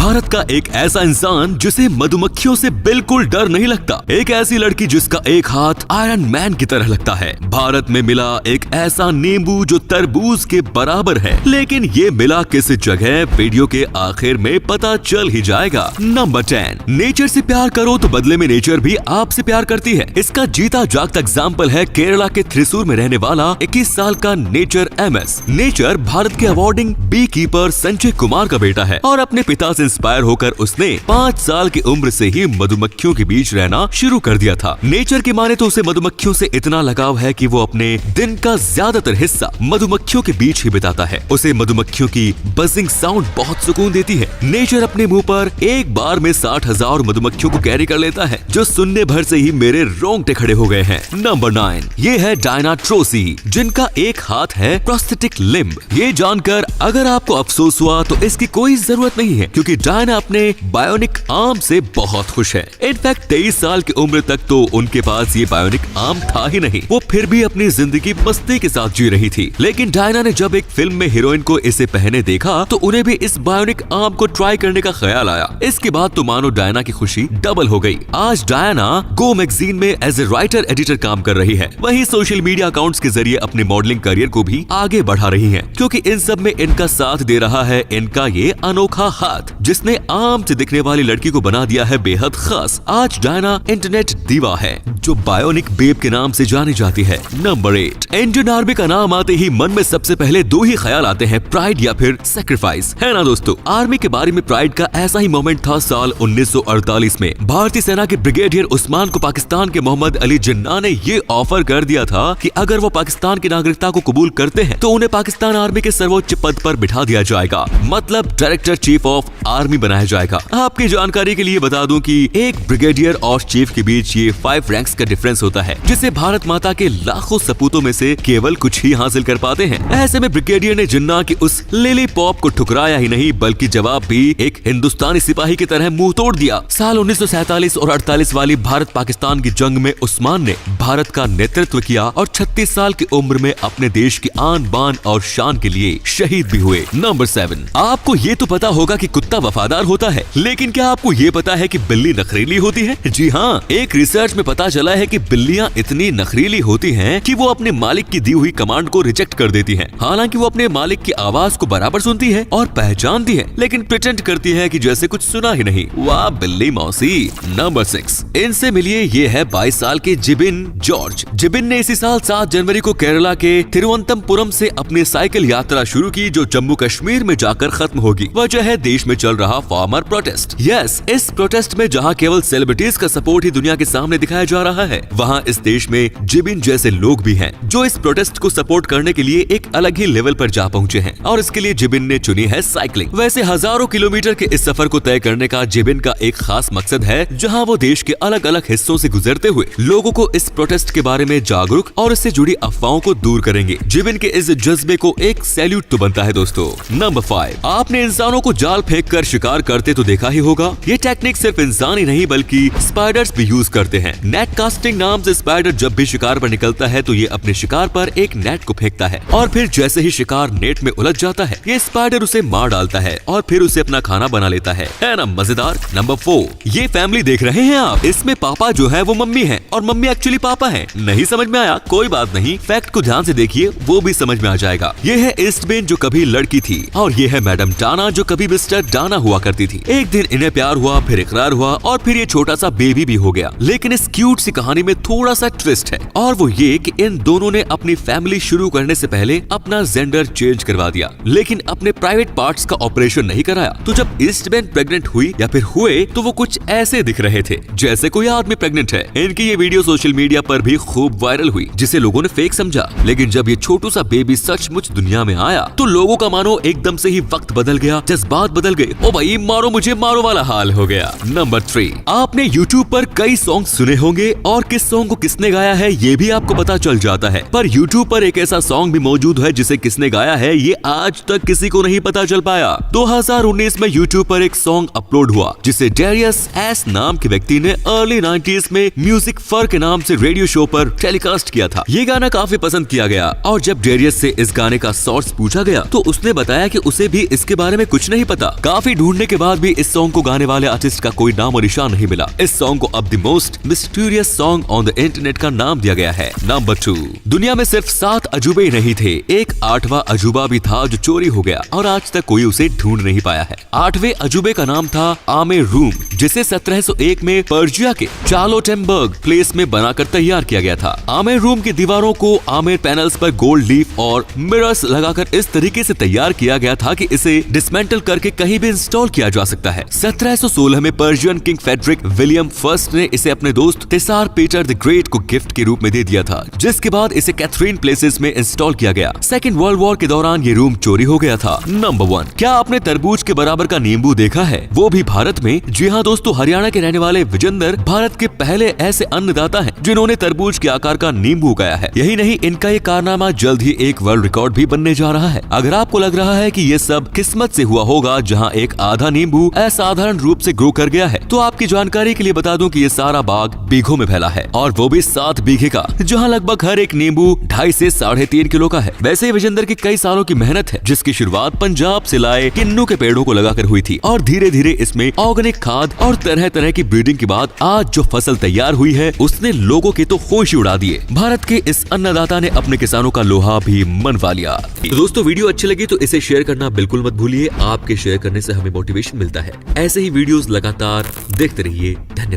भारत का एक ऐसा इंसान जिसे मधुमक्खियों से बिल्कुल डर नहीं लगता। एक ऐसी लड़की जिसका एक हाथ आयरन मैन की तरह लगता है। भारत में मिला एक ऐसा नींबू जो तरबूज के बराबर है, लेकिन ये मिला किस जगह, वीडियो के आखिर में पता चल ही जाएगा। नंबर 10, नेचर से प्यार करो तो बदले में नेचर भी आपसे प्यार करती है। इसका जीता जागता एग्जाम्पल है केरला के थ्रिसूर में रहने वाला 21 साल का नेचर MS। नेचर भारत के awarding bee keeper Sanjay Kumar का बेटा है और अपने पिता से इंस्पायर होकर उसने 5 साल की उम्र से ही मधुमक्खियों के बीच रहना शुरू कर दिया था। नेचर की माने तो उसे मधुमक्खियों से इतना लगाव है कि वो अपने दिन का ज्यादातर हिस्सा मधुमक्खियों के बीच ही बिताता है। उसे मधुमक्खियों की बजिंग साउंड बहुत सुकून देती है। नेचर अपने मुंह पर एक बार में 60,000 मधुमक्खियों को कैरी कर लेता है, जो सुनने भर से ही मेरे रोंगटे खड़े हो गए हैं। नंबर 9, ये है डायना ट्रोसी, जिनका एक हाथ है प्रोस्थेटिक लिम्ब। ये जानकर अगर आपको अफसोस हुआ तो इसकी कोई जरूरत नहीं है, क्योंकि डायना अपने बायोनिक आर्म से बहुत खुश है। इनफैक्ट 23 साल की उम्र तक तो उनके पास ये बायोनिक आर्म था ही नहीं। वो फिर भी अपनी जिंदगी मस्ती के साथ जी रही थी। लेकिन डायना ने जब एक फिल्म में हीरोइन को इसे पहने देखा तो उन्हें भी इस बायोनिक आर्म को ट्राई करने का ख्याल आया। इसके बाद तो मानो डायना की खुशी डबल हो गई। आज डायना गो मैगजीन में एज ए राइटर एडिटर काम कर रही है। वहीं सोशल मीडिया अकाउंट्स के जरिए अपने मॉडलिंग करियर को भी आगे बढ़ा रही हैं, क्योंकि इन सब में इनका साथ दे रहा है इनका ये अनोखा हाथ, जिसने आम से दिखने वाली लड़की को बना दिया है बेहद खास। आज डायना इंटरनेट दीवा है, जो बायोनिक बेब के नाम से जानी जाती है। नंबर 8, इंडियन आर्मी का नाम आते ही मन में सबसे पहले 2 ही ख्याल आते हैं, प्राइड या फिर सैक्रिफाइस, है ना दोस्तों। आर्मी के बारे में प्राइड का ऐसा ही मोमेंट था साल 1948 में। भारतीय सेना के ब्रिगेडियर उस्मान को पाकिस्तान के मोहम्मद अली जिन्ना ने ये ऑफर कर दिया था कि अगर वो पाकिस्तान की नागरिकता को कबूल करते हैं तो उन्हें पाकिस्तान आर्मी के सर्वोच्च पद पर बिठा दिया जाएगा, मतलब डायरेक्टर चीफ ऑफ आर्मी बनाया जाएगा। आपकी जानकारी के लिए बता दूं कि एक ब्रिगेडियर और चीफ के बीच ये 5 रैंक्स का डिफरेंस होता है, जिसे भारत माता के लाखों सपूतों में से केवल कुछ ही हासिल कर पाते हैं। ऐसे में ब्रिगेडियर ने जिन्ना की उस लिली पॉप को ठुकराया ही नहीं, बल्कि जवाब भी एक हिंदुस्तानी सिपाही की तरह मुंह तोड़ दिया। साल 1947 और 48 वाली भारत पाकिस्तान की जंग में उस्मान ने भारत का नेतृत्व किया और 36 साल की उम्र में अपने देश की आन बान और शान के लिए शहीद भी हुए। नंबर 7, आपको ये तो पता होगा कि कुत्ता वफादार होता है, लेकिन क्या आपको ये पता है कि बिल्ली नखरीली होती है? जी हाँ, एक रिसर्च में पता चला है कि बिल्लियां इतनी नखरीली होती हैं कि वो अपने मालिक की दी हुई कमांड को रिजेक्ट कर देती हैं। हालांकि वो अपने मालिक की आवाज को बराबर सुनती है और पहचानती है, लेकिन प्रिटेंड करती है कि जैसे कुछ सुना ही नहीं। वाह बिल्ली मौसी। नंबर 6, इनसे मिलिए, ये है 22 साल के जिबिन जॉर्ज। जिबिन ने इसी साल 7 जनवरी को केरला के तिरुवनंतपुरम से अपनी साइकिल यात्रा शुरू की, जो जम्मू कश्मीर में जाकर खत्म होगी। वजह है देश में चल रहा फार्मर प्रोटेस्ट। यस, इस प्रोटेस्ट में जहां केवल सेलिब्रिटीज का सपोर्ट ही दुनिया के सामने दिखाया जा रहा है, वहां इस देश में जिबिन जैसे लोग भी हैं जो इस प्रोटेस्ट को सपोर्ट करने के लिए एक अलग ही लेवल पर जा पहुंचे हैं, और इसके लिए जिबिन ने चुनी है साइकिलिंग। वैसे हजारों किलोमीटर के इस सफर को तय करने का जिबिन का एक खास मकसद है, जहां वो देश के अलग अलग हिस्सों से गुजरते हुए लोगों को इस प्रोटेस्ट के बारे में जागरूक और इससे जुड़ी अफवाहों को दूर करेंगे। जिबिन के इस जज्बे को एक सैल्यूट तो बनता है दोस्तों। नंबर 5, आपने इंसानों को जाल फेंक कर शिकार करते तो देखा ही होगा। ये टेक्निक सिर्फ इंसान ही नहीं बल्कि स्पाइडर्स भी यूज करते हैं। नेट कास्टिंग नाम से स्पाइडर जब भी शिकार पर निकलता है तो ये अपने शिकार पर एक नेट को फेंकता है, और फिर जैसे ही शिकार नेट में उलझ जाता है, ये स्पाइडर उसे मार डालता है और फिर उसे अपना खाना बना लेता है ना मजेदार। नंबर 4, ये फैमिली देख रहे हैं आप, इसमें पापा जो है वो मम्मी है और मम्मी एक्चुअली पापा है। नहीं समझ में आया? कोई बात नहीं, फैक्ट को ध्यान से देखिए, वो भी समझ में आ जाएगा। ये है ईस्टबेन जो कभी लड़की थी, और ये है मैडम डाना जो कभी मिस्टर डाना हुआ करती थी। एक दिन इन्हें प्यार हुआ, फिर इकरार हुआ और फिर ये छोटा सा बेबी भी हो गया। लेकिन इस क्यूट सी कहानी में थोड़ा सा ट्विस्ट है, और वो ये कि इन दोनों ने अपनी फैमिली शुरू करने से पहले अपना जेंडर चेंज करवा दिया, लेकिन अपने प्राइवेट पार्ट्स का ऑपरेशन नहीं कराया। तो जब ईस्टबेन प्रेग्नेंट हुई या फिर हुए तो वो कुछ ऐसे दिख रहे थे जैसे कोई आदमी प्रेग्नेंट है। इनकी ये वीडियो सोशल मीडिया पर भी खूब वायरल हुई, जिसे लोगों ने फेक समझा। लेकिन जब ये छोटू सा बेबी सचमुच दुनिया में आया तो लोगों का मानो एकदम से ही वक्त बदल गया, जज्बात बदल गए। ओ भाई मारो मुझे मारो वाला हाल हो गया। नंबर 3, आपने YouTube पर कई सॉन्ग सुने होंगे और किस सॉन्ग को किसने गाया है ये भी आपको पता चल जाता है, पर YouTube पर एक ऐसा सॉन्ग भी मौजूद है जिसे किसने गाया है ये आज तक किसी को नहीं पता चल पाया। 2019 में YouTube पर एक सॉन्ग अपलोड हुआ जिसे डेरियस एस नाम के व्यक्ति ने अर्ली 90s में म्यूजिक फर के नाम से रेडियो शो पर टेलीकास्ट किया था। ये गाना काफी पसंद किया गया और जब डेरियस से इस गाने का सोर्स पूछा गया तो उसने बताया कि उसे भी इसके बारे में कुछ नहीं पता। काफी काफी ढूंढने के बाद भी इस सॉन्ग को गाने वाले आर्टिस्ट का कोई नाम और निशान नहीं मिला। इस सॉन्ग को अब the most mysterious song on the internet का नाम दिया गया है। नंबर 2, दुनिया में सिर्फ 7 अजूबे ही नहीं थे, एक 8वां अजूबा भी था जो चोरी हो गया और आज तक कोई उसे ढूंढ नहीं पाया है। 8वें अजूबे का नाम था आमेर रूम, जिसे 1701 में पर्जिया के चार्लोटेनबर्ग प्लेस में बनाकर तैयार किया गया था। आमेर रूम की दीवारों को आमेर पैनल्स पर गोल्ड लीफ और मिरर्स लगाकर इस तरीके से तैयार किया गया था कि इसे डिसमेंटल करके कहीं भी इंस्टॉल किया जा सकता है। 1716 में Persian king Frederick William first ने इसे अपने दोस्त तेसार पीटर द ग्रेट को गिफ्ट के रूप में दे दिया था, जिसके बाद इसे कैथरीन प्लेसेस में इंस्टॉल किया गया। सेकेंड वर्ल्ड वॉर के दौरान ये रूम चोरी हो गया था। नंबर 1, क्या आपने तरबूज के बराबर का नींबू देखा है, वो भी भारत में? जी हाँ दोस्तों, हरियाणा के रहने वाले विजेंदर भारत के पहले ऐसे अन्नदाता हैं जिन्होंने तरबूज के आकार का नींबू उगाया है। यही नहीं, इनका ये कारनामा जल्द ही एक वर्ल्ड रिकॉर्ड भी बनने जा रहा है। अगर आपको लग रहा है कि ये सब किस्मत से हुआ होगा जहां एक आधा नींबू असाधारण रूप से ग्रो कर गया है, तो आपकी जानकारी के लिए बता दूं कि ये सारा बाग बीघों में फैला है और वो भी 7 बीघे का, जहां लगभग हर एक नींबू 2.5 से 3.5 किलो का है। वैसे ही विजेंदर की कई सालों की मेहनत है, जिसकी शुरुआत पंजाब से लाए किन्नू के पेड़ों को लगाकर हुई थी और धीरे धीरे इसमें ऑर्गेनिक खाद और तरह तरह की ब्रीडिंग के बाद आज जो फसल तैयार हुई है उसने लोगों के तो होश ही उड़ा दिए। भारत के इस अन्नदाता ने अपने किसानों का लोहा भी मनवा लिया। तो दोस्तों, वीडियो अच्छी लगी तो इसे शेयर करना बिल्कुल मत भूलिए। आपके शेयर करने से हमें मोटिवेशन मिलता है। ऐसे ही वीडियोस लगातार देखते रहिए। धन्यवाद।